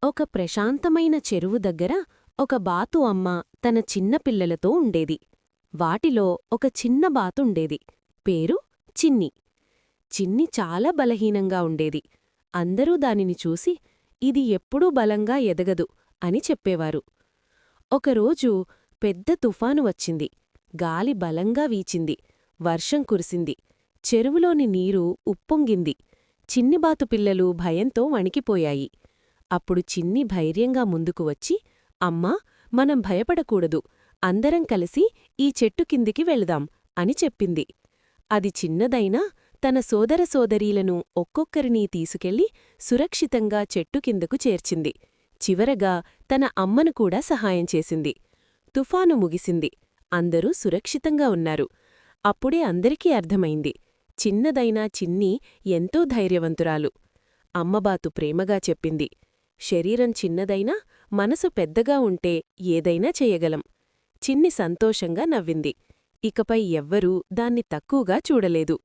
ఒక ప్రశాంతమైన చెరువు దగ్గర ఒక బాతు అమ్మ తన చిన్న పిల్లలతో ఉండేది. వాటిలో ఒక చిన్న బాతుండేది. పేరు చిన్ని. చిన్ని చాలా బలహీనంగా ఉండేది. అందరూ దానిని చూసి ఇది ఎప్పుడూ బలంగా ఎదగదు అని చెప్పేవారు. ఒకరోజు పెద్ద తుఫాను వచ్చింది. గాలి బలంగా వీచింది. వర్షం కురిసింది. చెరువులోని నీరు ఉప్పొంగింది. చిన్నిబాతు పిల్లలు భయంతో వణికిపోయాయి. అప్పుడు చిన్ని ధైర్యంగా ముందుకు వచ్చి, అమ్మా, మనం భయపడకూడదు, అందరం కలిసి ఈ చెట్టు కిందికి వెళదాం అని చెప్పింది. అది చిన్నదైనా తన సోదరసోదరీలను ఒక్కొక్కరినీ తీసుకెళ్లి సురక్షితంగా చెట్టు కిందకు చేర్చింది. చివరగా తన అమ్మను కూడా సహాయం చేసింది. తుఫాను ముగిసింది. అందరూ సురక్షితంగా ఉన్నారు. అప్పుడే అందరికీ అర్థమైంది, చిన్నదైనా చిన్ని ఎంతో ధైర్యవంతురాలు. అమ్మబాతు ప్రేమగా చెప్పింది, శరీరం చిన్నదైనా మనసు పెద్దగా ఉంటే ఏదైనా చెయ్యగలం. చిన్ని సంతోషంగా నవ్వింది. ఇకపై ఎవ్వరూ దాన్ని తక్కువగా చూడలేదు.